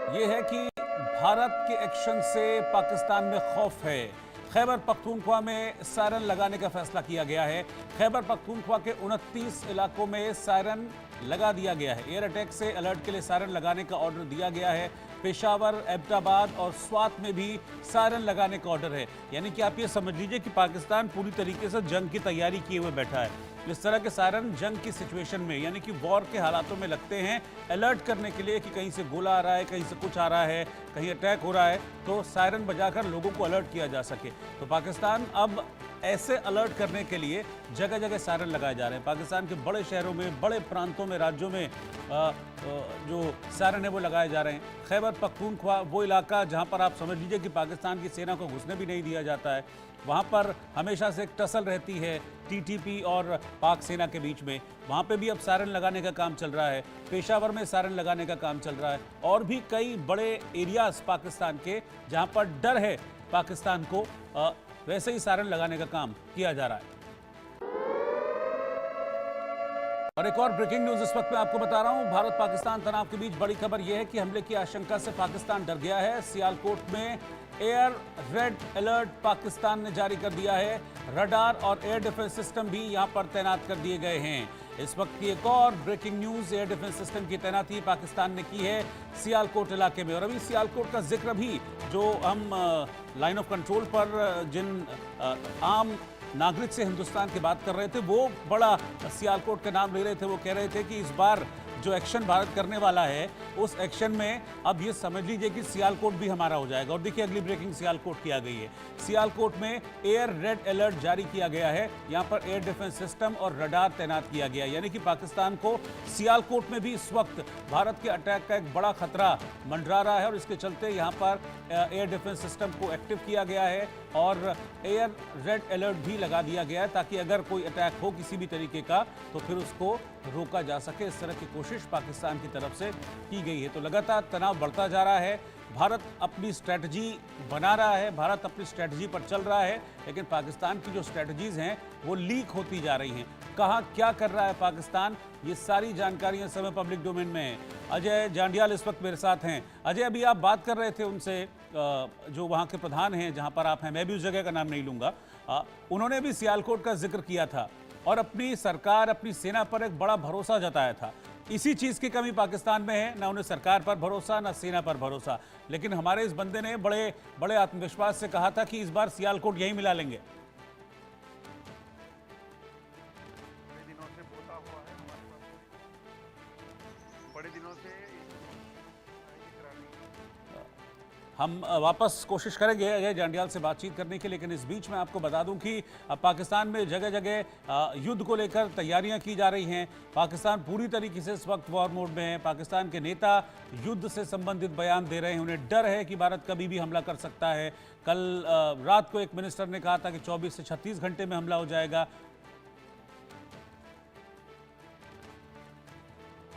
ये है कि भारत के एक्शन से पाकिस्तान में खौफ है। खैबर पख्तूनख्वा में सायरन लगाने का फैसला किया गया है। खैबर पख्तूनख्वा के 29 इलाकों में सायरन लगा दिया गया है। एयर अटैक से अलर्ट के लिए सायरन लगाने का ऑर्डर दिया गया है। पेशावर, एबटाबाद और स्वात में भी सायरन लगाने का ऑर्डर है। यानी कि आप ये समझ लीजिए कि पाकिस्तान पूरी तरीके से जंग की तैयारी किए हुए बैठा है। इस तरह के सायरन जंग की सिचुएशन में, यानी कि वॉर के हालातों में लगते हैं अलर्ट करने के लिए कि कहीं से गोला आ रहा है, कहीं से कुछ आ रहा है, कहीं अटैक हो रहा है, तो सायरन बजाकर लोगों को अलर्ट किया जा सके। तो पाकिस्तान अब ऐसे अलर्ट करने के लिए जगह जगह सायरन लगाए जा रहे हैं। पाकिस्तान के बड़े शहरों में, बड़े प्रांतों में, राज्यों में जो सायरन है वो लगाए जा रहे हैं। खैबर पख्तूनख्वा वो इलाका जहां पर आप समझ लीजिए कि पाकिस्तान की सेना को घुसने भी नहीं दिया जाता है, वहां पर हमेशा से एक टसल रहती है टीटीपी और पाक सेना के बीच में। वहां पे भी अब सायरन लगाने का काम चल रहा है। पेशावर में सायरन लगाने का काम चल रहा है और भी कई बड़े एरियाज पाकिस्तान के जहां पर डर है पाकिस्तान को, वैसे ही सायरन लगाने का काम किया जा रहा है। और एक और ब्रेकिंग न्यूज इस वक्त मैं आपको बता रहा हूं। भारत पाकिस्तान तनाव के बीच बड़ी खबर यह है कि हमले की आशंका से पाकिस्तान डर गया है। सियालकोट में एयर रेड अलर्ट पाकिस्तान ने जारी कर दिया है। रडार और एयर डिफेंस सिस्टम भी यहां पर तैनात कर दिए गए हैं। इस वक्त की एक और breaking news, air defence system की तैनाती पाकिस्तान ने की है सियालकोट इलाके में। और अभी सियालकोट का जिक्र भी, जो हम लाइन ऑफ कंट्रोल पर जिन आम नागरिक से हिंदुस्तान की बात कर रहे थे, वो बड़ा सियालकोट का नाम ले रहे थे। वो कह रहे थे कि इस बार जो एक्शन भारत करने वाला है, उस एक्शन में अब ये समझ लीजिए कि सियालकोट भी हमारा हो जाएगा। और देखिए अगली ब्रेकिंग सियालकोट की आ गई है। सियालकोट में एयर रेड अलर्ट जारी किया गया है। यहाँ पर एयर डिफेंस सिस्टम और रडार तैनात किया गया, यानी कि पाकिस्तान को सियालकोट में भी इस वक्त भारत के अटैक का एक बड़ा खतरा मंडरा रहा है। और इसके चलते यहाँ पर एयर डिफेंस सिस्टम को एक्टिव किया गया है और एयर रेड अलर्ट भी लगा दिया गया है, ताकि अगर कोई अटैक हो किसी भी तरीके का तो फिर उसको रोका जा सके। इस तरह की कोशिश पाकिस्तान की तरफ से की गई है। तो लगातार तनाव बढ़ता जा रहा है। भारत अपनी स्ट्रैटेजी बना रहा है, भारत अपनी स्ट्रैटेजी पर चल रहा है, लेकिन पाकिस्तान की जो स्ट्रैटेजीज हैं वो लीक होती जा रही हैं। कहाँ क्या कर रहा है पाकिस्तान, ये सारी जानकारियां समय पब्लिक डोमेन में है। अजय जांडियाल इस वक्त मेरे साथ हैं। अजय, अभी आप बात कर रहे थे उनसे, जो वहाँ के प्रधान हैं जहाँ पर आप हैं, मैं भी उस जगह का नाम नहीं लूँगा, उन्होंने भी सियालकोट का जिक्र किया था और अपनी सरकार, अपनी सेना पर एक बड़ा भरोसा जताया था। इसी चीज़ की कमी पाकिस्तान में है, ना उन्हें सरकार पर भरोसा, ना सेना पर भरोसा। लेकिन हमारे इस बंदे ने बड़े बड़े आत्मविश्वास से कहा था कि इस बार सियालकोट यहीं मिला लेंगे। बड़े दिनों से हम वापस कोशिश करेंगे अजय जांडियाल से बातचीत करने की, लेकिन इस बीच में आपको बता दूं कि पाकिस्तान में जगह जगह युद्ध को लेकर तैयारियां की जा रही हैं। पाकिस्तान पूरी तरीके से इस वक्त वॉर मोड में है। पाकिस्तान के नेता युद्ध से संबंधित बयान दे रहे हैं। उन्हें डर है कि भारत कभी भी हमला कर सकता है। कल रात को एक मिनिस्टर ने कहा था कि 24 से 36 घंटे में हमला हो जाएगा।